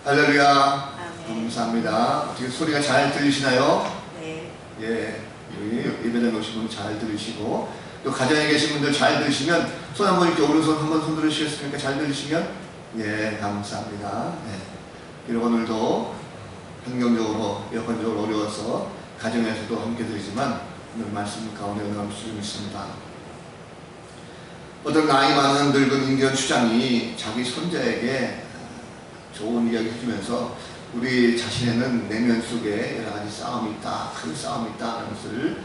할렐루야. 아멘. 감사합니다. 어떻게 소리가 잘 들리시나요? 네. 예, 여기 예배당에 오신 분 잘 들으시고, 또 가정에 계신 분들 잘 들으시면 손 한번 이렇게 오른손 한번 손 들으시겠습니까? 잘 들으시면? 예, 감사합니다. 네. 그리고 오늘도 환경적으로, 여건적으로 어려워서 가정에서도 함께 들으지만 오늘 말씀 가운데 응답 주시고 있습니다. 어떤 나이 많은 늙은 인디언 추장이 자기 손자에게 좋은 이야기 해주면서 우리 자신에는 내면 속에 여러 가지 싸움이 있다, 큰 싸움이 있다 라는 것을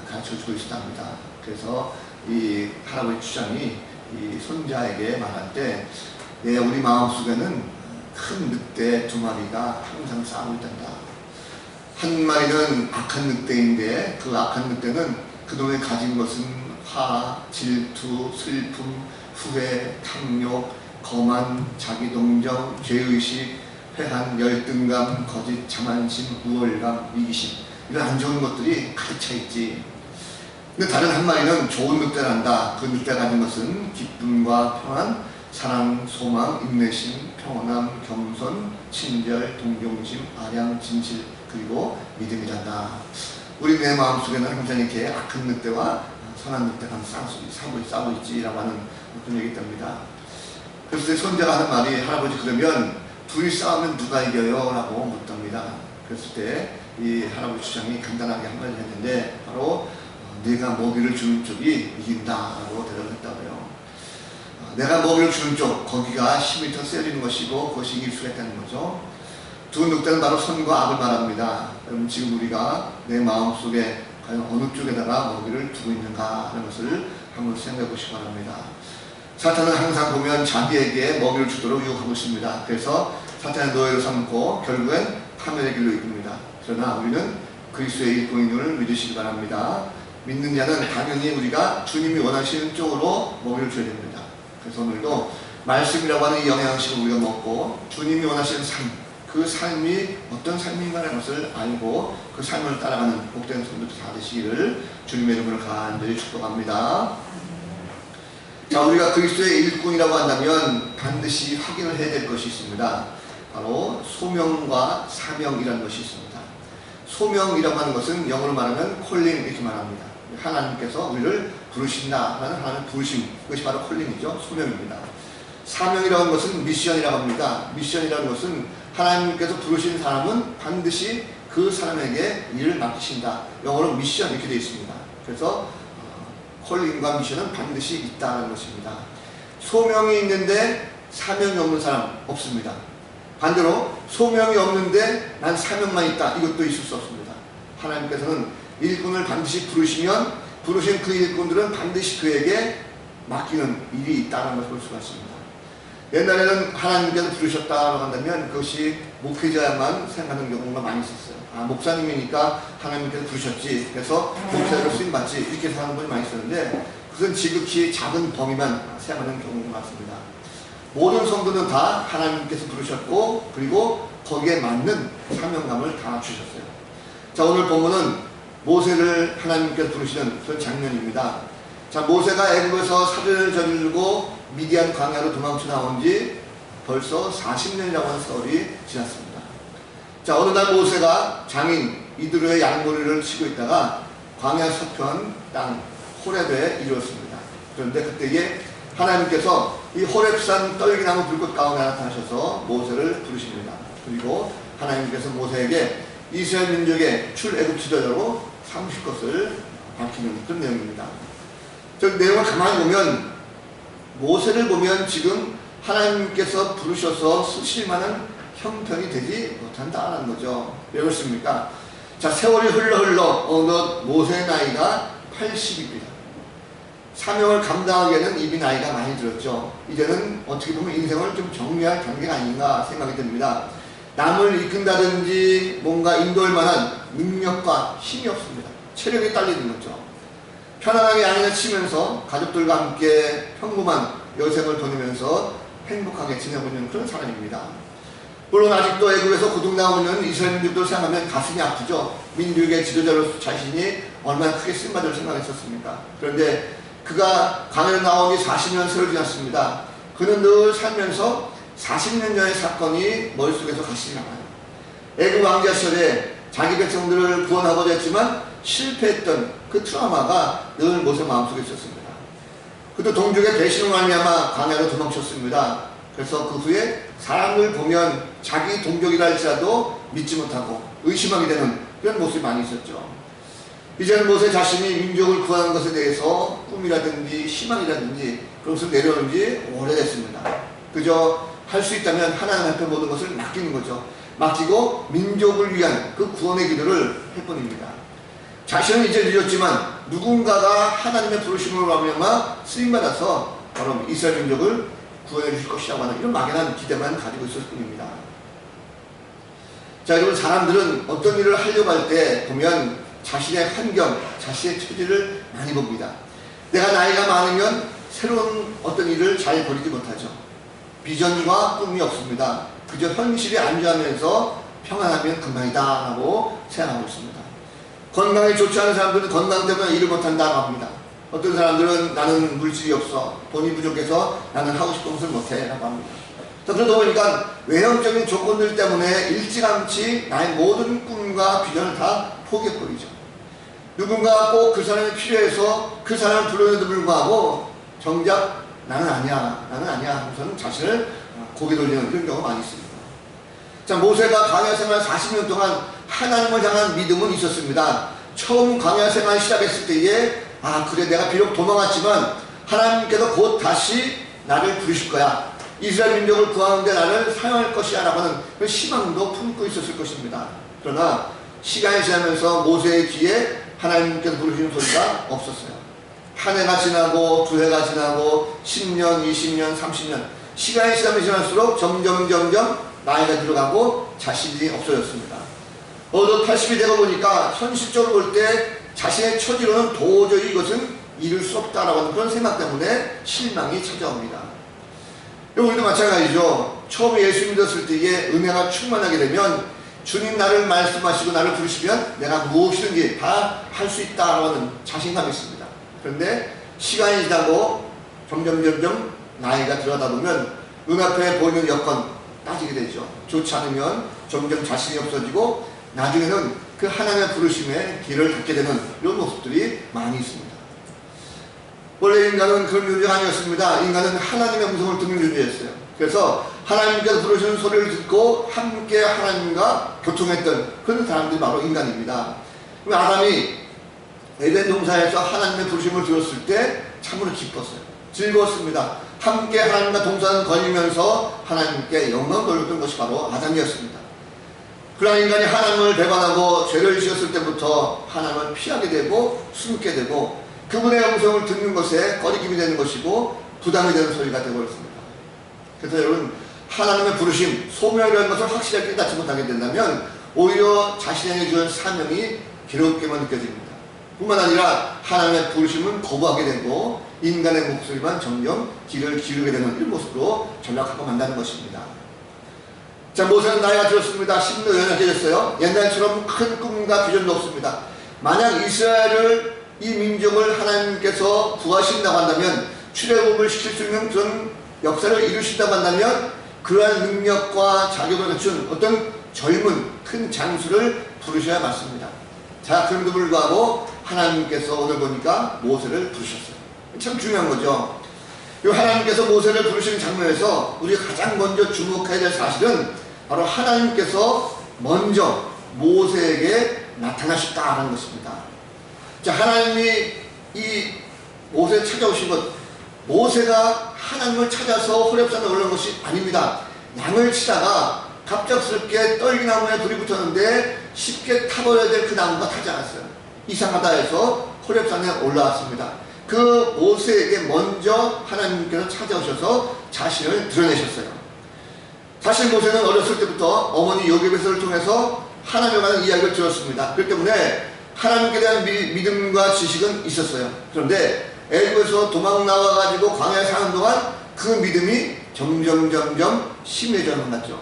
가르쳐주고 있었답니다. 그래서 이 할아버지 추장이 이 손자에게 말할 때, 우리 마음속에는 큰 늑대 두 마리가 항상 싸우고 있단다. 한 마리는 악한 늑대인데 그 악한 늑대는 그동안에 가진 것은 화, 질투, 슬픔, 후회, 탐욕, 거만, 자기동정, 죄의식, 회한, 열등감, 거짓, 자만심, 우월감, 위기심, 이런 안 좋은 것들이 가득 차 있지. 근데 다른 한 마리는 좋은 늑대란다. 그 늑대가 가진 것은 기쁨과 평안, 사랑, 소망, 인내심, 평온함, 겸손, 친절, 동정심, 아량, 진실, 그리고 믿음이란다. 우리 내 마음속에는 항상 이렇게 악한 늑대와 선한 늑대가 싸우고 있지라고 하는 그런 얘기 때문이다. 그래서 내 손자가 하는 말이, 할아버지 그러면 둘이 싸우면 누가 이겨요? 라고 묻답니다. 그랬을 때 이 할아버지 주장이 간단하게 한마디 했는데, 바로 내가 먹이를 주는 쪽이 이긴다 라고 대답을 했다고요. 내가 먹이를 주는 쪽, 거기가 힘이 더 세지는 것이고 그것이 이길 수가 있다는 거죠. 두 늑대는 바로 선과 악을 말합니다. 여러분, 지금 우리가 내 마음속에 과연 어느 쪽에다가 먹이를 두고 있는가 하는 것을 한번 생각해 보시기 바랍니다. 사탄은 항상 보면 자기에게 먹이를 주도록 유혹하고 있습니다. 그래서 사탄의 노예로 삼고 결국엔 파멸의 길로 이끕니다. 그러나 우리는 그리스도의 일꾼임을 믿으시기 바랍니다. 믿는 자는 당연히 우리가 주님이 원하시는 쪽으로 먹이를 줘야 됩니다. 그래서 오늘도 말씀이라고 하는 이 영양식을 우리가 먹고 주님이 원하시는 삶, 그 삶이 어떤 삶인가라는 것을 알고 그 삶을 따라가는 복된 성도들 다 되시기를 주님의 이름으로 간절히 축복합니다. 자, 우리가 그리스도의 일꾼이라고 한다면 반드시 확인을 해야 될 것이 있습니다. 바로 소명과 사명이라는 것이 있습니다. 소명이라고 하는 것은 영어로 말하면 콜링 이렇게 말합니다. 하나님께서 우리를 부르신다 하는 하나님의 부르심, 그것이 바로 콜링이죠. 소명입니다. 사명이라고 하는 것은 미션이라고 합니다. 미션이라는 것은 하나님께서 부르신 사람은 반드시 그 사람에게 일을 맡기신다. 영어로 미션 이렇게 되어 있습니다. 그래서 콜링과 미션은 반드시 있다는 것입니다. 소명이 있는데 사명이 없는 사람 없습니다. 반대로 소명이 없는데 난 사명만 있다, 이것도 있을 수 없습니다. 하나님께서는 일꾼을 반드시 부르시면 부르신 그 일꾼들은 반드시 그에게 맡기는 일이 있다는 것을 볼 수가 있습니다. 옛날에는 하나님께서 부르셨다고 한다면 그것이 목회자만 생각하는 경우가 많이 있었어요. 목사님이니까 하나님께서 부르셨지, 그래서 목사로 쓰임받지, 이렇게 생각하는 분이 많이 있었는데 그것은 지극히 작은 범위만 생각하는 경우가 많습니다. 모든 성도는 다 하나님께서 부르셨고 그리고 거기에 맞는 사명감을 다 주셨어요. 자, 오늘 본문은 모세를 하나님께서 부르시는 그런 장면입니다. 자, 모세가 애굽에서 사죄를 저지르고 미디안 광야로 도망쳐 나온 지 벌써 40년이라고 하는 세월이 지났습니다. 자, 어느 날 모세가 장인 이드로의 양머리를 치고 있다가 광야 서편 땅 호렙에 이르렀습니다. 그런데 그때에 하나님께서 이 호렙산 떨기나무 불꽃 가운데 나타나셔서 모세를 부르십니다. 그리고 하나님께서 모세에게 이스라엘 민족의 출애굽 지도자로 삼으실 것을 밝히는 그런 내용입니다. 저 내용을 가만히 보면 모세를 보면 지금 하나님께서 부르셔서 쓰실 만한 형편이 되지 못한다는 거죠. 왜 그렇습니까? 자, 세월이 흘러 어느덧 모세의 나이가 80입니다. 사명을 감당하기에는 이미 나이가 많이 들었죠. 이제는 어떻게 보면 인생을 좀 정리할 단계가 아닌가 생각이 듭니다. 남을 이끈다든지 뭔가 인도할 만한 능력과 힘이 없습니다. 체력이 딸리는 거죠. 편안하게 양을 치면서 가족들과 함께 평범한 여생을 보내면서 행복하게 지내고 있는 그런 사람입니다. 물론 아직도 애굽에서 고통당하고 있는 이스라엘 민족들 생각하면 가슴이 아프죠. 민족의 지도자로서 자신이 얼마나 크게 쓰임받을 생각했었습니까? 그런데 그가 광야에 나온 지 40년 세월 지났습니다. 그는 늘 살면서 40년 전의 사건이 머릿속에서 같이 나가요. 애굽 왕자 시절에 자기 백성들을 구원하고자 했지만 실패했던 그 트라우마가 늘 모세 마음속에 있었습니다. 그도 동족의 배신을 말미암아 광야로 도망쳤습니다. 그래서 그 후에 사람을 보면 자기 동족이라 할지라도 믿지 못하고 의심하게 되는 그런 모습이 많이 있었죠. 이제는 모세 자신이 민족을 구하는 것에 대해서 꿈이라든지 희망이라든지 그런 것을 내려놓은 지 오래됐습니다. 그저 할 수 있다면 하나님 앞에 모든 것을 맡기는 거죠. 맡기고 민족을 위한 그 구원의 기도를 해뿐입니다. 자신은 이제 늦었지만 누군가가 하나님의 부르심으로 말미암아 쓰임받아서 바로 이스라엘 민족을 구원해 주실 것이라고 하는 이런 막연한 기대만 가지고 있을 뿐입니다. 자, 여러분, 사람들은 어떤 일을 하려고 할 때 보면 자신의 환경, 자신의 처지를 많이 봅니다. 내가 나이가 많으면 새로운 어떤 일을 잘 벌이지 못하죠. 비전과 꿈이 없습니다. 그저 현실에 안주하면서 평안하면 그만이다 하고 생각하고 있습니다. 건강이 좋지 않은 사람들은 건강 때문에 일을 못한다고 합니다. 어떤 사람들은 나는 물질이 없어, 돈이 부족해서 나는 하고 싶은 것을 못해 라고 합니다. 그러다 보니까 외형적인 조건들 때문에 일찌감치 나의 모든 꿈과 비전을 다 포기해버리죠. 누군가 꼭 그 사람이 필요해서 그 사람을 불러내도 불구하고 정작 나는 아니야 하고서는 자신을 고개 돌리는 이런 경우가 많이 있습니다. 자, 모세가 광야 생활 40년 동안 하나님을 향한 믿음은 있었습니다. 처음 광야 생활 시작했을 때에 그래, 내가 비록 도망왔지만 하나님께서 곧 다시 나를 부르실 거야. 이스라엘 민족을 구하는데 나를 사용할 것이야 라고 하는 그 희망도 품고 있었을 것입니다. 그러나 시간이 지나면서 모세의 귀에 하나님께서 부르시는 소리가 없었어요. 한 해가 지나고 두 해가 지나고 10년, 20년, 30년 시간이 지나면 지날수록 점점 나이가 들어가고 자신이 없어졌습니다. 어느덧 80이 되고 보니까 현실적으로 볼 때 자신의 처지로는 도저히 이것은 이룰 수 없다라고 하는 그런 생각 때문에 실망이 찾아옵니다. 우리도 마찬가지죠. 처음에 예수 믿었을 때에 은혜가 충만하게 되면 주님 나를 말씀하시고 나를 부르시면 내가 무엇이든지 다 할 수 있다라고 하는 자신감이 있습니다. 그런데 시간이 지나고 점점 나이가 들어가다 보면 눈앞에 보이는 여건 따지게 되죠. 좋지 않으면 점점 자신이 없어지고 나중에는 그 하나님의 부르심에 길을 닫게 되는 이런 모습들이 많이 있습니다. 원래 인간은 그런 존재가 아니었습니다. 인간은 하나님의 음성을 듣는 존재였어요. 그래서 하나님께서 부르시는 소리를 듣고 함께 하나님과 교통했던 그런 사람들이 바로 인간입니다. 아담이 에덴 동산에서 하나님의 부르심을 들었을 때 참으로 기뻤어요. 즐거웠습니다. 함께 하나님과 동산을 거니면서 하나님께 영광을 돌렸던 것이 바로 아담이었습니다. 그러나 인간이 하나님을 배반하고 죄를 지었을 때부터 하나님을 피하게 되고 숨게 되고 그분의 음성을 듣는 것에 꺼리낌이 되는 것이고 부담이 되는 소리가 되어버렸습니다. 그래서 여러분, 하나님의 부르심, 소명이라는 것을 확실하게 깨닫지 못하게 된다면 오히려 자신에게 주는 사명이 괴롭게만 느껴집니다. 뿐만 아니라 하나님의 부르심은 거부하게 되고 인간의 목소리만 점점 귀를 기울게 되는 이런 모습으로 전락하고 만다는 것입니다. 자, 모세는 나이가 들었습니다. 심도 연약해졌어요. 옛날처럼 큰 꿈과 비전도 없습니다. 만약 이스라엘을, 이 민족을 하나님께서 구하신다고 한다면, 출애굽을 시킬 수 있는 그런 역사를 이루신다고 한다면 그러한 능력과 자격을 갖춘 어떤 젊은 큰 장수를 부르셔야 맞습니다. 자, 그럼에도 불구하고 하나님께서 오늘 보니까 모세를 부르셨어요. 참 중요한 거죠. 이 하나님께서 모세를 부르신 장면에서 우리가 가장 먼저 주목해야 될 사실은 바로 하나님께서 먼저 모세에게 나타나셨다는 것입니다. 자, 하나님이 이 모세를 찾아오신 것, 모세가 하나님을 찾아서 호렙산에 올라온 것이 아닙니다. 양을 치다가 갑작스럽게 떨기나무에 불이 붙었는데 쉽게 타버려야 될 그 나무가 타지 않았어요. 이상하다 해서 호렙산에 올라왔습니다. 그 모세에게 먼저 하나님께서 찾아오셔서 자신을 드러내셨어요. 사실 모세는 어렸을 때부터 어머니 요게벳을 통해서 하나님에 관한 이야기를 들었습니다. 그렇기 때문에 하나님께 대한 믿음과 지식은 있었어요. 그런데 애굽에서 도망 나와가지고 광야에 사는 동안 그 믿음이 점점 심해져만 갔죠.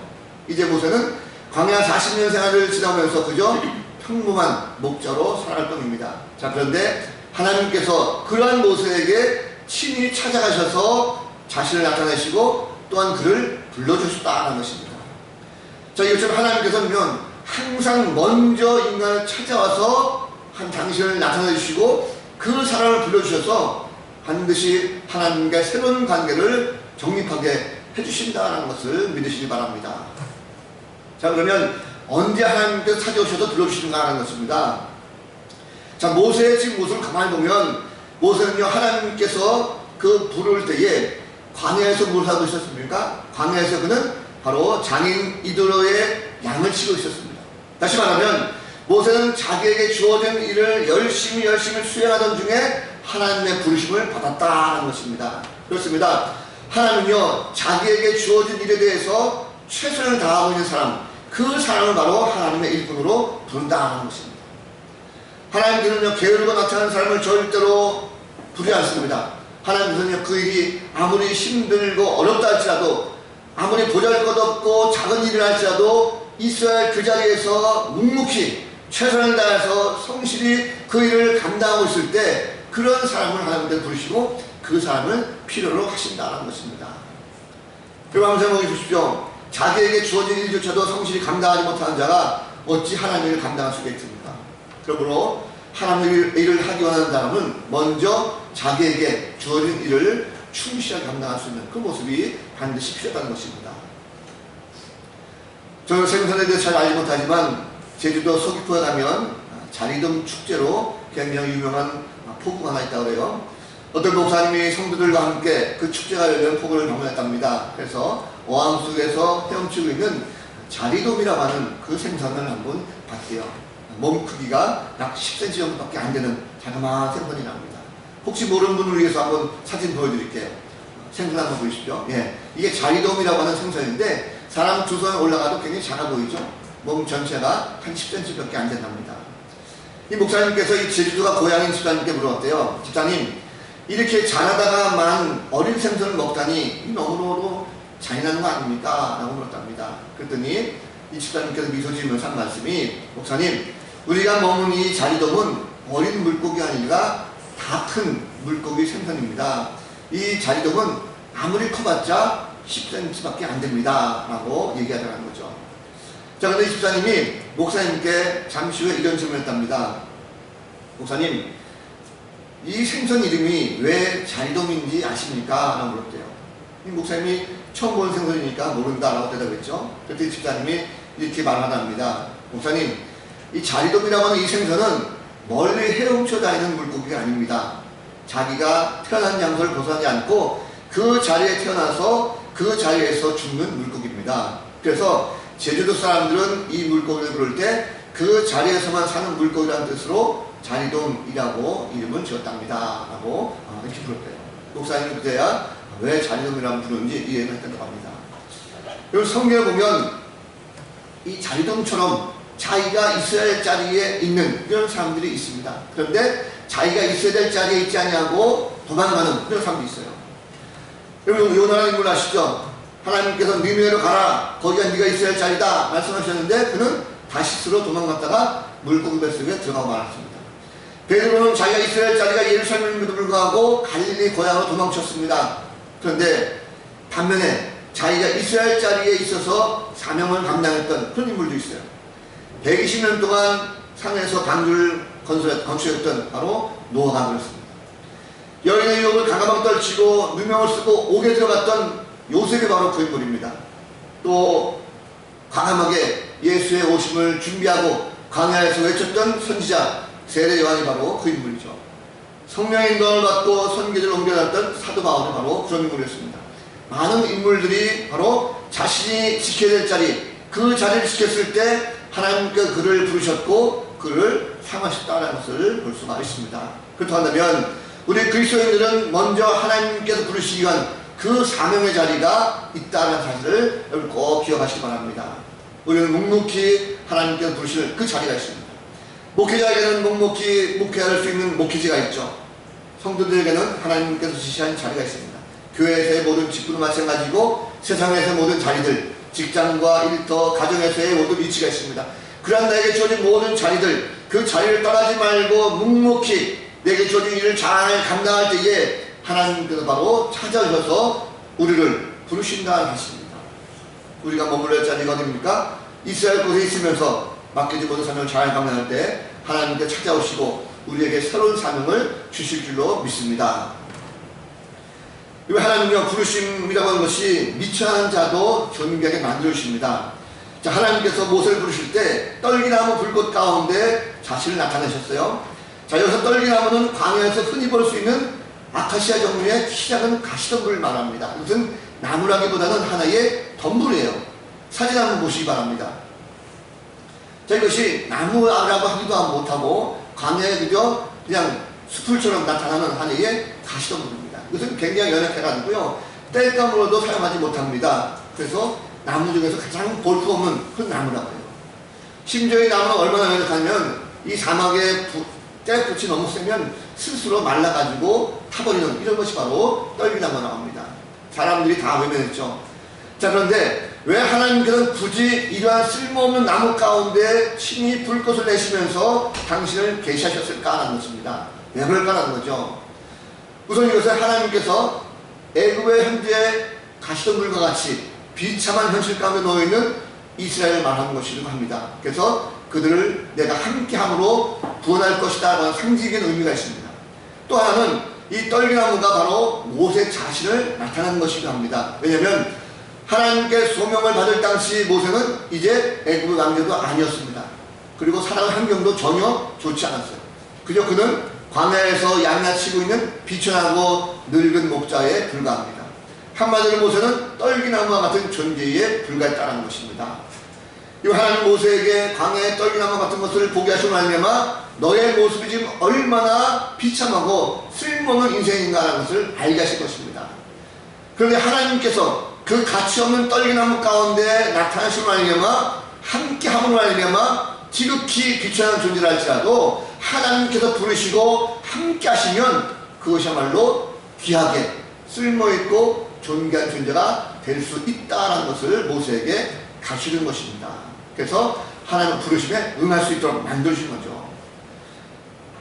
이제 모세는 광야 40년 생활을 지나면서 그저 평범한 목자로 살아갈 뿐입니다. 자, 그런데 하나님께서 그러한 모세에게 친히 찾아가셔서 자신을 나타내시고 또한 그를 불러주셨다는 것입니다. 자, 이것처럼 하나님께서는 항상 먼저 인간을 찾아와서 당신을 나타내 주시고 그 사람을 불러주셔서 반드시 하나님과 새로운 관계를 정립하게 해주신다는 것을 믿으시기 바랍니다. 자, 그러면 언제 하나님께서 찾아오셔서 불러주시는가 하는 것입니다. 자, 모세의 지금 모습을 가만히 보면 모세는요, 하나님께서 그 부를 때에 광야에서 뭘 하고 있었습니까? 광야에서 그는 바로 장인 이드로의 양을 치고 있었습니다. 다시 말하면 모세는 자기에게 주어진 일을 열심히 수행하던 중에 하나님의 부르심을 받았다는 것입니다. 그렇습니다. 하나님은요, 자기에게 주어진 일에 대해서 최선을 다하고 있는 사람, 그 사람을 바로 하나님의 일꾼으로 부른다는 것입니다. 하나님께서는요, 게으르고 나타나는 사람을 절대로 부르지 않습니다. 하나님께서는요, 그 일이 아무리 힘들고 어렵다 할지라도, 아무리 보잘것없고 작은 일을 할지라도 이스라엘 그 자리에서 묵묵히 최선을 다해서 성실히 그 일을 감당하고 있을 때 그런 사람을 하나님께서 부르시고 그 사람을 필요로 하신다는 것입니다. 여러분 한번 생각해 보십시오. 자기에게 주어진 일조차도 성실히 감당하지 못하는 자가 어찌 하나님을 감당할 수가 있습니까? 그러므로 하나님의 일을 하기 원하는 사람은 먼저 자기에게 주어진 일을 충실하게 감당할 수 있는 그 모습이 반드시 필요하다는 것입니다. 저는 생선에 대해서 잘 알지 못하지만 제주도 서귀포에 가면 자리돔 축제로 굉장히 유명한 포구가 하나 있다고 해요. 어떤 목사님이 성도들과 함께 그 축제가 열리는 포구를 방문했답니다. 그래서 어항 속에서 헤엄치고 있는 자리돔이라고 하는 그 생선을 한번 봤대요. 몸 크기가 약 10cm 정도밖에 안 되는 자그마한 생선이랍니다. 혹시 모르는 분을 위해서 한번 사진 보여드릴게요. 생선 한번 보십시오. 예, 이게 자리돔이라고 하는 생선인데 사람 두 손에 올라가도 굉장히 작아 보이죠? 몸 전체가 한 10cm밖에 안 된답니다. 이 목사님께서 이 제주도가 고향인 집사님께 물어봤대요. 집사님, 이렇게 자라다가만 어린 생선을 먹다니 너무너무 잔인한 거 아닙니까? 라고 물었답니다. 그랬더니 이 집사님께서 미소 지으면서 한 말씀이, 목사님, 우리가 먹는 이 자리돔은 어린 물고기 아니라 다 큰 물고기 생선입니다. 이 자리돔은 아무리 커봤자 10cm밖에 안 됩니다. 라고 얘기하더라는 거죠. 자, 근데 이 집사님이 목사님께 잠시 후에 이런 질문을 했답니다. 목사님, 이 생선 이름이 왜 자리돔인지 아십니까? 라고 물었대요. 이 목사님이 처음 보는 생선이니까 모른다라고 대답했죠. 그랬더니 집사님이 이렇게 말하답니다. 목사님, 이 자리돔이라고 하는 이 생선은 멀리 헤엄쳐 다니는 물고기가 아닙니다. 자기가 태어난 장소를 벗어나지 않고 그 자리에 태어나서 그 자리에서 죽는 물고기입니다. 그래서 제주도 사람들은 이 물고기를 부를 때 그 자리에서만 사는 물고기라는 뜻으로 자리돔이라고 이름을 지었답니다. 라고 이렇게 부를게요. 목사님은 그때야 왜 자리돔이라고 부르는지 이해를 했다고 합니다. 여러분 성경을 보면 이 자리돔처럼 자기가 있어야 될 자리에 있는 이런 사람들이 있습니다. 그런데 자기가 있어야 될 자리에 있지 않냐고 도망가는 그런 사람도 있어요. 여러분 요나라는 인물 아시죠? 하나님께서 니느웨로 가라, 거기가 네가 있어야 할 자리다 말씀하셨는데 그는 다시스로 도망갔다가 물고기 뱃속에 들어가고 말았습니다. 베드로는 자기가 있어야 할 자리가 예루살렘임에도 불구하고 갈릴리 고향으로 도망쳤습니다. 그런데 반면에 자기가 있어야 할 자리에 있어서 사명을 감당했던 그런 인물도 있어요. 120년 동안 산에서 방주를 건축했던 바로 노아가 그렇습니다. 여인의 유혹을 가가방 떨치고 누명을 쓰고 옥에 들어갔던 요셉이 바로 그 인물입니다. 또 과감하게 예수의 오심을 준비하고 광야에서 외쳤던 선지자 세례 요한이 바로 그 인물이죠. 성령의 인도를 받고 선교지를 옮겨갔던 사도 바울이 바로 그런 인물이었습니다. 많은 인물들이 바로 자신이 지켜야 될 자리, 그 자리를 지켰을 때 하나님께서 그를 부르셨고 그를 사용하셨다는 것을 볼 수가 있습니다. 그렇다면 우리 그리스도인들은 먼저 하나님께서 부르시기 위한 그 사명의 자리가 있다는 사실을 여러분 꼭 기억하시기 바랍니다. 우리는 묵묵히 하나님께서 부르실 그 자리가 있습니다. 목회자에게는 묵묵히 목회할 수 있는 목회지가 있죠. 성도들에게는 하나님께서 지시한 자리가 있습니다. 교회에서의 모든 직분은 마찬가지고 세상에서의 모든 자리들, 직장과 일터, 가정에서의 모든 위치가 있습니다. 그러한 나에게 주어진 모든 자리들, 그 자리를 떠나지 말고 묵묵히 내게 주어진 일을 잘 감당할 때에 하나님께서 바로 찾아오셔서 우리를 부르신다는 것입니다. 우리가 머물러 자리가 어디입니까? 이스라엘 곳에 있으면서 맡겨진 모든 사명을 잘 감당할 때 하나님께 찾아오시고 우리에게 새로운 사명을 주실 줄로 믿습니다. 하나님의 부르심이라고 하는 것이 미천한 자도 존귀하게 만들어주십니다. 자, 하나님께서 모세를 부르실 때 떨기나무 불꽃 가운데 자신을 나타내셨어요. 자, 여기서 떨기나무는 광야에서 흔히 볼 수 있는 아카시아 종류의 키 작은 가시덤불을 말합니다. 이것은 나무라기보다는 하나의 덤불이에요. 사진 한번 보시기 바랍니다. 자, 이것이 나무라고 하기도 못하고 광야에 그냥 수풀처럼 나타나는 하나의 가시덤불입니다. 이것은 굉장히 연약해가지고요, 땔감으로도 사용하지 못합니다. 그래서 나무 중에서 가장 볼품없는 그런 나무라고 해요. 심지어 이 나무는 얼마나 연약하면 이 사막에 떼불이 너무 세면 스스로 말라가지고 타버리는 이런 것이 바로 떨기나무가 나옵니다. 사람들이 다 외면했죠. 자, 그런데 왜 하나님께서는 굳이 이러한 쓸모없는 나무 가운데 친히 불꽃을 내시면서 당신을 계시하셨을까라는 것입니다. 왜 그럴까라는 거죠. 우선 이것은 하나님께서 애굽의 현재 가시덤불과 같이 비참한 현실 가운데 놓여있는 이스라엘을 말하는 것이기도 합니다. 그래서 그들을 내가 함께함으로 구원할 것이다 라는 상징적인 의미가 있습니다. 또 하나는 이 떨기나무가 바로 모세 자신을 나타내는 것이기도 합니다. 왜냐하면 하나님께 소명을 받을 당시 모세는 이제 애굽의 왕조도 아니었습니다. 그리고 살아갈 환경도 전혀 좋지 않았어요. 그저 그는 광야에서 양야치고 있는 비천하고 늙은 목자에 불과합니다. 한마디로 모세는 떨기나무와 같은 존재에 불과했다는 것입니다. 이 하나님 모세에게 광야의 떨기나무 같은 것을 보게 하시고 말미암아 너의 모습이 지금 얼마나 비참하고 쓸모없는 인생인가라는 것을 알게 하실 것입니다. 그런데 하나님께서 그 가치없는 떨기나무 가운데 나타나시고 말미암아 함께함으로 말미암아 지극히 비천한 존재라 할지라도 하나님께서 부르시고 함께 하시면 그것이야말로 귀하게 쓸모있고 존귀한 존재가 될 수 있다는 것을 모세에게 가르치는 것입니다. 그래서 하나님 부르심에 응할 수 있도록 만들어주신 거죠.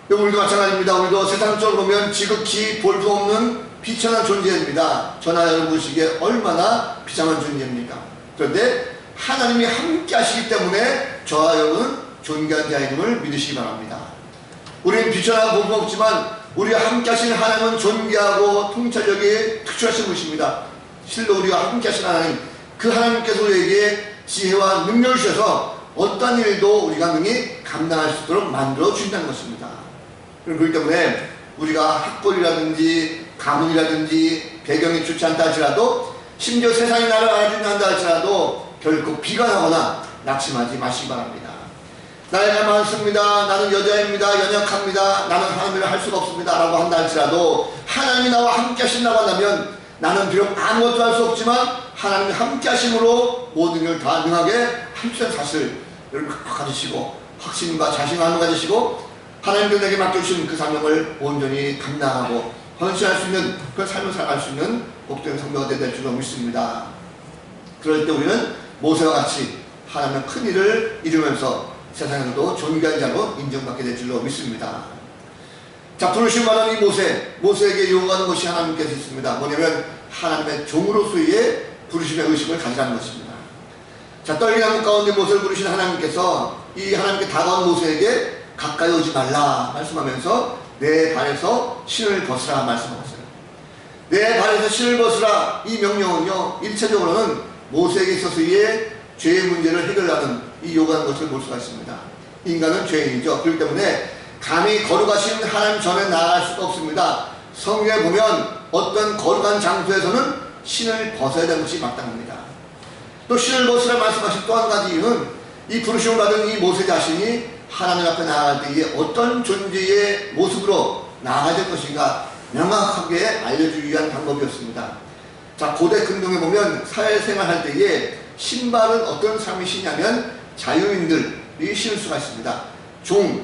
우리도 마찬가지입니다. 우리도 세상적으로 보면 지극히 볼품없는 비천한 존재입니다. 저나 여러분 보시기에 얼마나 비참한 존재입니까? 그런데 하나님이 함께 하시기 때문에 저와 여러분은 존귀한 자임을 믿으시기 바랍니다. 우리는 비천하고 볼품없지만 우리와 함께 하시는 하나님은 존귀하고 통찰력이 특출하신 분이십니다. 실로 우리와 함께 하시는 하나님, 그 하나님께서 우리에게 지혜와 능력을 주셔서 어떤 일도 우리가 능히 감당할 수 있도록 만들어 주신다는 것입니다. 그렇기 때문에 우리가 학벌이라든지 가문이라든지 배경이 좋지 않다 할지라도, 심지어 세상이 나를 알아준다 한다 할지라도 결코 비관하거나 낙심하지 마시기 바랍니다. 나이가 많습니다. 나는 여자입니다. 연약합니다. 나는 하나님을 할 수가 없습니다. 라고 한다 할지라도 하나님이 나와 함께 하신다고 한다면 나는 비록 아무것도 할 수 없지만 하나님이 함께 하심으로 모든 걸 다 능하게 할 수 있는 사실을 여러분 가지시고 확신과 자신감을 가지시고 하나님께서 내게 맡겨주신 그 사명을 온전히 감당하고 헌신할 수 있는 그 삶을 살아갈 수 있는 복된 성도가 될 줄로 믿습니다. 그럴 때 우리는 모세와 같이 하나님의 큰 일을 이루면서 세상에서도 존귀한 자로 인정받게 될 줄로 믿습니다. 자, 부르심 받은 이 모세에게 요구하는 것이 하나님께서 있습니다. 뭐냐면 하나님의 종으로서의 부르심의 의식을 가지라는 것입니다. 자, 떨기나무 가운데 모세를 부르신 하나님께서 이 하나님께 다가온 모세에게 가까이 오지 말라 말씀하면서 내 발에서 신을 벗으라 말씀하셨어요. 내 발에서 신을 벗으라, 이 명령은요, 일차적으로는 모세에게 있어서의 죄의 문제를 해결하는 이 요구하는 것을 볼 수가 있습니다. 인간은 죄인이죠. 그렇기 때문에 감히 거룩하신 하나님 전에 나아갈 수가 없습니다. 성경에 보면 어떤 거룩한 장소에서는 신을 벗어야 되는 것이 마땅합니다. 또 신을 벗으라 말씀하신 또 한 가지 이유는 이 부르심을 받은 이 모세 자신이 하나님 앞에 나아갈 때에 어떤 존재의 모습으로 나아가야 될 것인가 명확하게 알려주기 위한 방법이었습니다. 자, 고대 근동에 보면 사회생활 할 때에 신발은 어떤 사람이 신냐면 자유인들이 신을 수가 있습니다.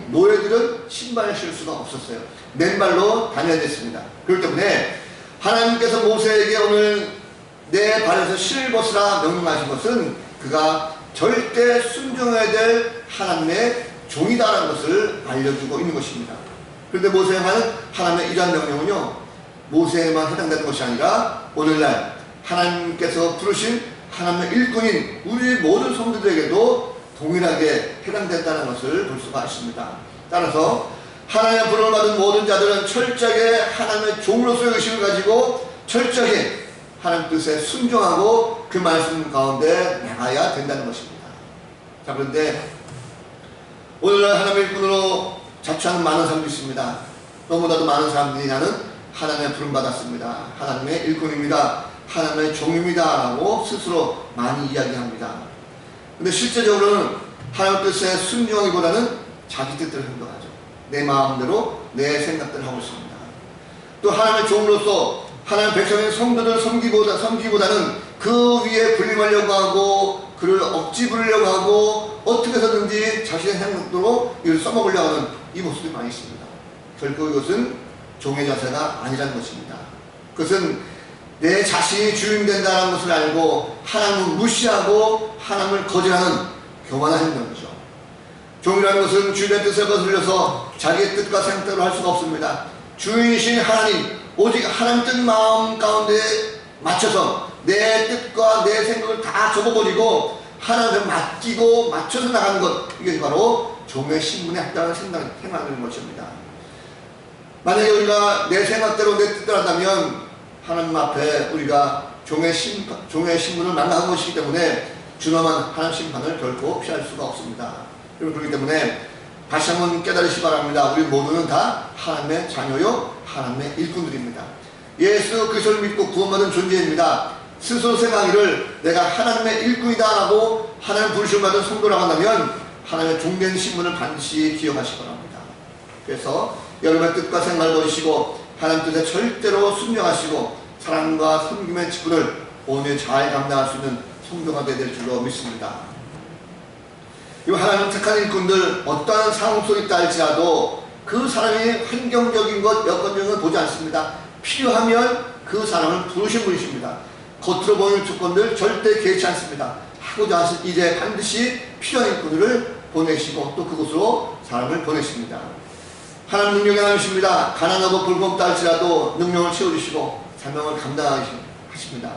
노예들은 신발을 신을 수가 없었어요. 맨발로 다녀야 됐습니다. 그렇기 때문에 하나님께서 모세에게 오늘 내 발에서 신을 벗으라 명령하신 것은 그가 절대 순종해야 될 하나님의 종이다라는 것을 알려주고 있는 것입니다. 그런데 모세에만 하나님의 이러한 명령은요, 모세에만 해당되는 것이 아니라 오늘날 하나님께서 부르신 하나님의 일꾼인 우리 모든 성도들에게도 동일하게 해당된다는 것을 볼 수가 있습니다. 따라서 하나님의 부름을 받은 모든 자들은 철저하게 하나님의 종으로서의 의식을 가지고 철저하게 하나님 뜻에 순종하고 그 말씀 가운데 나가야 된다는 것입니다. 자, 그런데 오늘날 하나님의 일꾼으로 자처하는 많은 사람들이 있습니다. 너무나도 많은 사람들이 나는 하나님의 부름 받았습니다. 하나님의 일꾼입니다. 하나님의 종입니다. 라고 스스로 많이 이야기합니다. 근데 실제적으로는 하나님 뜻에 순종하기보다는 자기 뜻대로 행동하죠. 내 마음대로 내 생각대로 하고 있습니다. 또 하나님의 종으로서 하나님의 백성인 성도들 섬기기보다는 그 위에 군림하려고 하고 그를 억지 부리려고 하고 어떻게 해서든지 자신의 행동으로 이를 써먹으려고 하는 이 모습이 많이 있습니다. 결코 이것은 종의 자세가 아니라는 것입니다. 그것은 내 자신이 주인 된다는 것을 알고 하나님을 무시하고 하나님을 거절하는 교만한 행동이죠. 종이라는 것은 주인의 뜻에 거슬려서 자기의 뜻과 생각대로 할 수가 없습니다. 주인이신 하나님, 오직 하나님 뜻 마음 가운데 맞춰서 내 뜻과 내 생각을 다 접어버리고 하나님을 맡기고 맞춰서 나가는 것, 이게 바로 종의 신분에 합당한 생각하는 것입니다. 만약에 우리가 내 생각대로 내 뜻대로 한다면 하나님 앞에 우리가 종의 신분을 망각한 것이기 때문에 준엄한 하나님 심판을 결코 피할 수가 없습니다. 그렇기 때문에 다시 한번 깨달으시기 바랍니다. 우리 모두는 다 하나님의 자녀요 하나님의 일꾼들입니다. 예수 그리스도를 믿고 구원받은 존재입니다. 스스로 생각하기를 내가 하나님의 일꾼이다 라고 하나님 부르심을 받은 성도라고 한다면 하나님의 종된 신분을 반드시 기억하시기 바랍니다. 그래서 여러분의 뜻과 생각을 버리시고 하나님 뜻에 절대로 순종하시고 사랑과 섬김의 직분을 오늘 잘 감당할 수 있는 성도가 되야 될 줄로 믿습니다. 이 하나님 택한 일꾼들 어떠한 상황 속에 있다 할지라도 그 사람이 환경적인 것, 여건적인 것 보지 않습니다. 필요하면 그 사람을 부르신 분이십니다. 겉으로 보이는 조건들 절대 개의치 않습니다. 하고자 하실 일에 반드시 필요한 일꾼들을 보내시고 또 그곳으로 사람을 보내십니다. 하나님 능력이 하나님이십니다. 가난하고 볼품없다 할지라도 능력을 채워주시고 사명을 감당하십니다.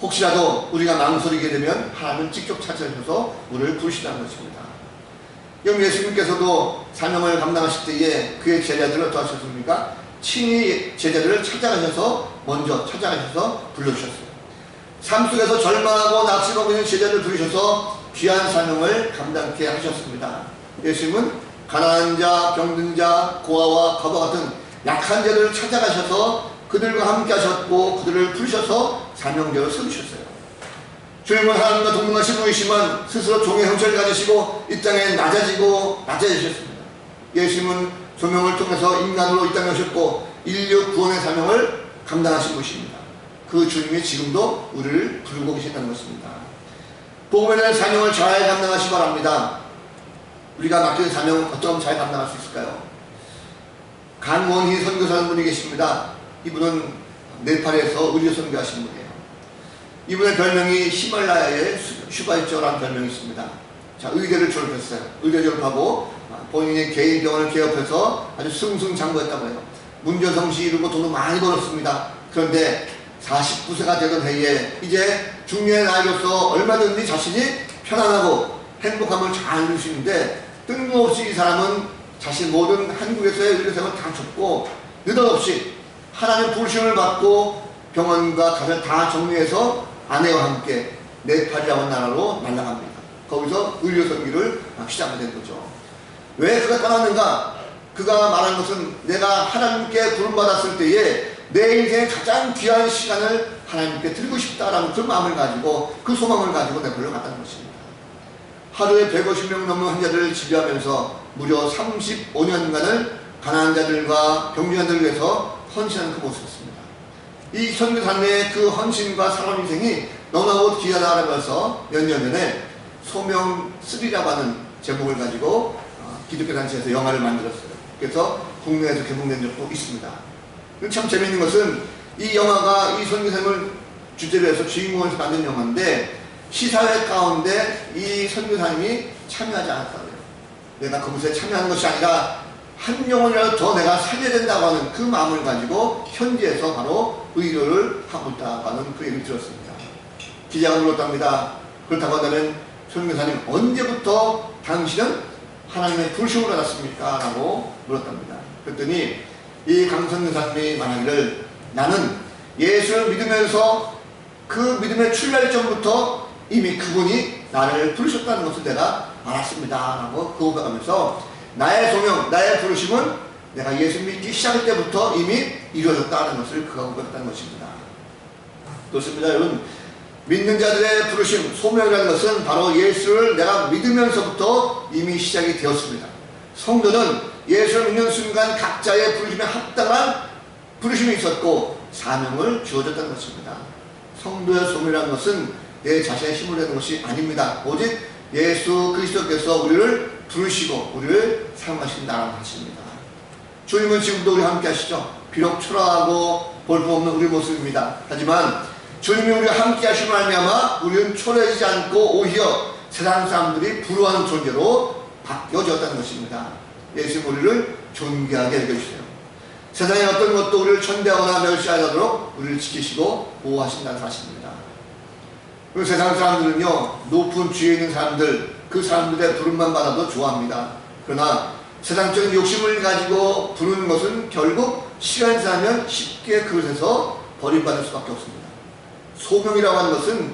혹시라도 우리가 망설이게 되면 하나님은 직접 찾아주셔서 우리를 부르시다는 것입니다. 여러분 예수님께서도 사명을 감당하실 때에 그의 제자들을 어떻게 하셨습니까? 친히 제자들을 먼저 찾아가셔서 불러주셨어요. 삶 속에서 절망하고 낙심하고 있는 제자들을 부르셔서 귀한 사명을 감당케 하셨습니다. 예수님은 가난한 자, 병든 자, 고아와 과부와 같은 약한 자들을 찾아가셔서 그들과 함께 하셨고 그들을 부르셔서 사명대로 세우셨어요. 주님은 하나님과 동등하신 분이시지만 스스로 종의 형체를 가지시고 이 땅에 낮아지셨습니다. 예수님은 조명을 통해서 인간으로 이 땅에 오셨고 인류 구원의 사명을 감당하신 분이십니다. 그 주님이 지금도 우리를 부르고 계신다는 것입니다. 복음에 대한 사명을 잘 감당하시기 바랍니다. 우리가 맡긴 사명을 어떻게 잘 감당할 수 있을까요? 강원희 선교사라는 분이 계십니다. 이분은 네팔에서 의료 선교하신 분이에요. 이분의 별명이 히말라야의 슈바이처라는 별명이 있습니다. 자, 의대를 졸업했어요. 의대 졸업하고 본인의 개인 병원을 개업해서 아주 승승장구했다고 해요. 문제성시 이루고 돈도 많이 벌었습니다. 그런데 49세가 되던 해에 이제 중년의 나이로서 얼마든지 자신이 편안하고 행복함을 잘 누리시는데 뜬금없이 이 사람은 자신 모든 한국에서의 의료생활을 다 접고 느닷없이 하나님 부르심을 받고 병원과 가정 다 정리해서 아내와 함께 네팔이라는 나라로 날아갑니다. 거기서 의료 선교를 시작하게 된 거죠. 왜 그가 떠났는가? 그가 말한 것은 내가 하나님께 부름받았을 때에 내 인생의 가장 귀한 시간을 하나님께 드리고 싶다라는 그 마음을 가지고 그 소망을 가지고 네팔로 갔다는 것입니다. 하루에 150명 넘는 환자들을 치료하면서 무려 35년간을 가난한 자들과 병든 자들을 위해서 헌신하는 그 모습이었습니다. 이 선교사님의 그 헌신과 사람 인생이 너무나도 귀하다라고 해서 몇 년 전에 소명 3라고 하는 제목을 가지고 기독교 단체에서 영화를 만들었어요. 그래서 국내에서 개봉된 적도 있습니다. 참 재미있는 것은 이 영화가 이 선교사님을 주제로 해서 주인공을 해서 만든 영화인데 시사회 가운데 이 선교사님이 참여하지 않았다고 해요. 내가 그곳에 참여하는 것이 아니라 한 영혼이라도 더 내가 살려야 된다고 하는 그 마음을 가지고 현지에서 바로 의료를 하고 있다고 하는 그 얘기를 들었습니다. 기자가 물었답니다. 그렇다고 한다면 선교사님, 언제부터 당신은 하나님의 부르심을 받았습니까? 라고 물었답니다. 그랬더니 이 강선교사님이 말하기를, 나는 예수를 믿으면서 그 믿음의 출발점부터 이미 그분이 나를 부르셨다는 것을 내가 알았습니다. 라고 고백하면서 나의 소명, 나의 부르심은 내가 예수 믿기 시작할 때부터 이미 이루어졌다는 것을 그가 고백했다는 것입니다. 그렇습니다. 여러분, 믿는 자들의 부르심, 소명이라는 것은 바로 예수를 내가 믿으면서부터 이미 시작이 되었습니다. 성도는 예수를 믿는 순간 각자의 부르심에 합당한 부르심이 있었고 사명을 주어졌다는 것입니다. 성도의 소명이라는 것은 내 자신의 힘으로 되는 것이 아닙니다. 오직 예수 그리스도께서 우리를 부르시고 우리를 사용하신다는 것입니다. 주님은 지금도 우리와 함께 하시죠. 비록 초라하고 볼품없는 우리 모습입니다. 하지만 주님이 우리와 함께 하심을 말미암아 우리는 초라해지지 않고 오히려 세상 사람들이 부러워하는 존재로 바뀌어졌다는 것입니다. 예수님 우리를 존귀하게 여겨주세요. 세상의 어떤 것도 우리를 천대하거나 멸시하도록 우리를 지키시고 보호하신다는 사실입니다. 그리고 세상 사람들은요, 높은 지위에 있는 사람들, 그 사람들의 부름만 받아도 좋아합니다. 그러나 세상적인 욕심을 가지고 부르는 것은 결국 시간이 지나면 쉽게 그것에서 버림받을 수밖에 없습니다. 소명이라고 하는 것은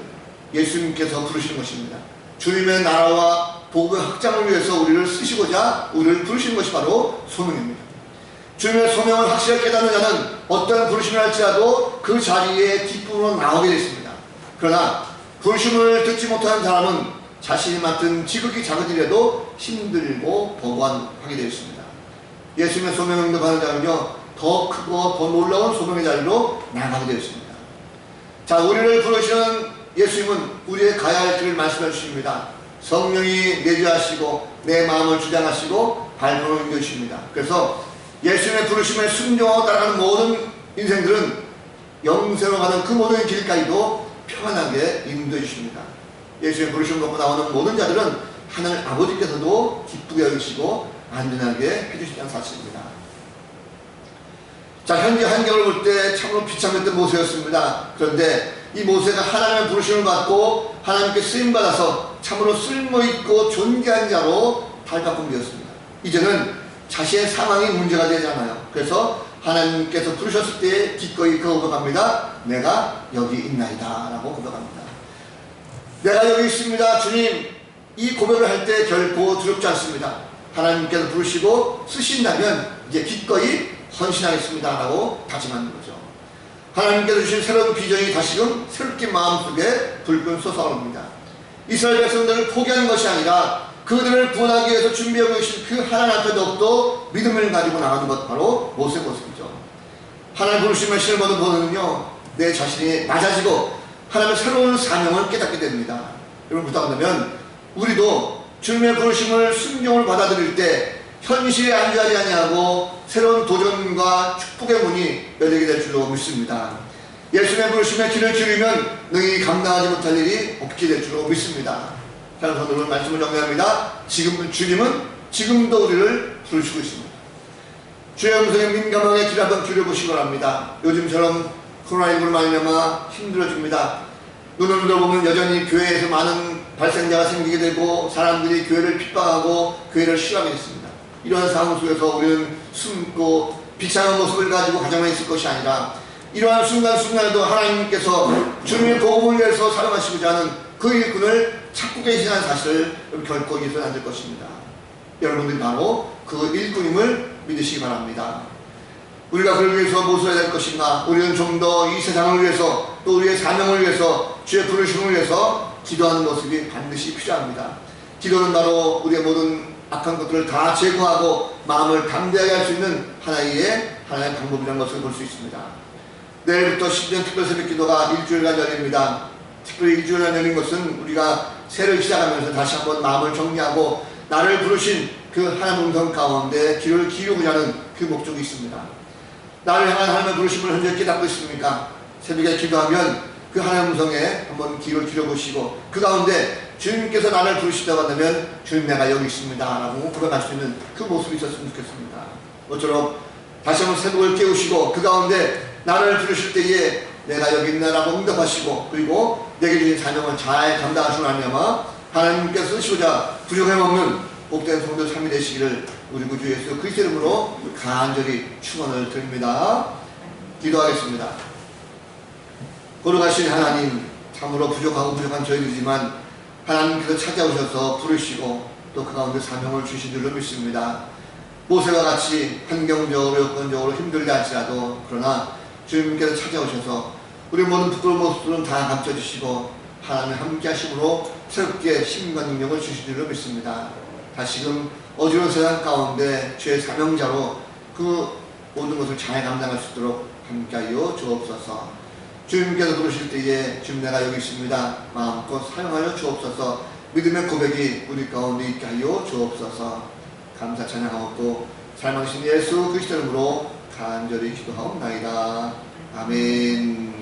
예수님께서 부르시는 것입니다. 주님의 나라와 복음의 확장을 위해서 우리를 쓰시고자 우리를 부르시는 것이 바로 소명입니다. 주님의 소명을 확실하게 깨닫는 자는 어떤 부르심을 할지라도 그 자리에 기쁨으로 나오게 됐습니다. 그러나 부르심을 듣지 못하는 사람은 자신이 맡은 지극히 작은 일에도 힘들고 버거워하게 되었습니다. 예수님의 소명을 응답하는 자는요, 더 크고 더 놀라운 소명의 자리로 나아가게 되었습니다. 자, 우리를 부르시는 예수님은 우리의 가야 할 길을 말씀해 주십니다. 성령이 내주하시고 내 마음을 주장하시고 발걸음을 인도해주십니다. 그래서 예수님의 부르심에 순종하고 따라가는 모든 인생들은 영생으로 가는 그 모든 길까지도 평안하게 인도해 주십니다. 예수님의 부르심을 받고 나오는 모든 자들은 하늘 아버지께서도 기쁘게 여기시고 안전하게 해주시다는 사실입니다. 자, 현재 환경을 볼 때 참으로 비참했던 모세였습니다. 그런데 이 모세가 하나님의 부르심을 받고 하나님께 쓰임받아서 참으로 쓸모있고 존귀한 자로 발바꿈되었습니다. 이제는 자신의 상황이 문제가 되지 않아요. 그래서 하나님께서 부르셨을 때 기꺼이 고백합니다. 내가 여기 있나이다 라고 고백합니다. 내가 여기 있습니다. 주님, 이 고백을 할 때 결코 두렵지 않습니다. 하나님께서 부르시고 쓰신다면 이제 기꺼이 헌신하겠습니다 라고 다짐하는 거죠. 하나님께서 주신 새로운 비전이 다시금 새롭게 마음속에 불끈 솟아오릅니다. 이스라엘 백성들을 포기하는 것이 아니라 그들을 구원하기 위해서 준비하고 계신 그 하나님 앞에 더욱더 믿음을 가지고 나가는 것, 바로 모세의 모습이죠. 하나님 부르심의 신을 받은 모세는요, 내 자신이 낮아지고 하나님의 새로운 사명을 깨닫게 됩니다. 여러분, 부탁한다면 우리도 주님의 부르심을 순종을 받아들일 때 현실에 안주하지 아니하고 새로운 도전과 축복의 문이 열리게 될 줄로 믿습니다. 예수님의 부르심에 귀를 기울이면 능히 감당하지 못할 일이 없게 될 줄로 믿습니다. 다른 성도들 말씀을 정리합니다. 주님은 지금도 우리를 부르시고 있습니다. 주의 음성에 민감하게 귀를 한번 기울여보시기 바랍니다. 요즘처럼 코로나19로 말미암아 힘들어집니다. 눈을 들어보면 여전히 교회에서 많은 발생자가 생기게 되고 사람들이 교회를 핍박하고 교회를 싫어하게 됐습니다. 이러한 상황 속에서 우리는 숨고 비참한 모습을 가지고 가정에 있을 것이 아니라 이러한 순간순간에도 하나님께서 주님의 복음을 위해서 사랑하시고자 하는 그 일꾼을 찾고 계시다는 사실을 결코 잊어서는 안 될 것입니다. 여러분들이 바로 그 일꾼임을 믿으시기 바랍니다. 우리가 그를 위해서 무엇을 해야 될 것인가? 우리는 좀 더 이 세상을 위해서 또 우리의 사명을 위해서 주의 부르심을 위해서 기도하는 모습이 반드시 필요합니다. 기도는 바로 우리의 모든 악한 것들을 다 제거하고 마음을 담대하게 할 수 있는 하나의 방법이라는 것을 볼 수 있습니다. 내일부터 10년 특별 새벽 기도가 일주일간 열립니다. 특별히 일주일간 열린 것은 우리가 새를 시작하면서 다시 한번 마음을 정리하고 나를 부르신 그 하나님 음성 가운데 귀를 기울이고자 하는 그 목적이 있습니다. 나를 향한 하나님의 부르심을 현재 깨닫고 있습니까? 새벽에 기도하면 그 하나님 음성에 한번 귀를 기울여보시고 그 가운데 주님께서 나를 부르시다고 한다면 주님 내가 여기 있습니다 라고 고백할 수 있는 그 모습이 있었으면 좋겠습니다. 모쪼록 다시 한번 새벽을 깨우시고 그 가운데 나를 부르실 때에 내가 여기 있나라고 응답하시고 그리고 내게 주신 사명을 잘 감당하시고 나면 하나님께서 쓰시고자 부족함 없는 복된 성도 삶이 되시기를 우리 구주 예수 그리스도 이름으로 간절히 축원을 드립니다. 기도하겠습니다. 거룩하신 하나님, 참으로 부족하고 부족한 저희들이지만 하나님께서 찾아오셔서 부르시고 또 그 가운데 사명을 주신 줄로 믿습니다. 모세와 같이 환경적으로 여건적으로 힘들다 할지라도 그러나 주님께서 찾아오셔서 우리 모든 부끄러운 모습들은 다 감춰주시고 하나님 함께 하심으로 새롭게 힘과 능력을 주신 줄로 믿습니다. 다시금 어지러운 세상 가운데 주의 사명자로 그 모든 것을 잘 감당할 수 있도록 함께하여 주옵소서. 주님께서 부르실 때에 주님 내가 여기 있습니다. 마음껏 사용하여 주옵소서. 믿음의 고백이 우리 가운데 있게 하여 주옵소서. 감사 찬양하고 또 살아계신 예수 그리스도 이름으로 간절히 기도하옵나이다. 아멘.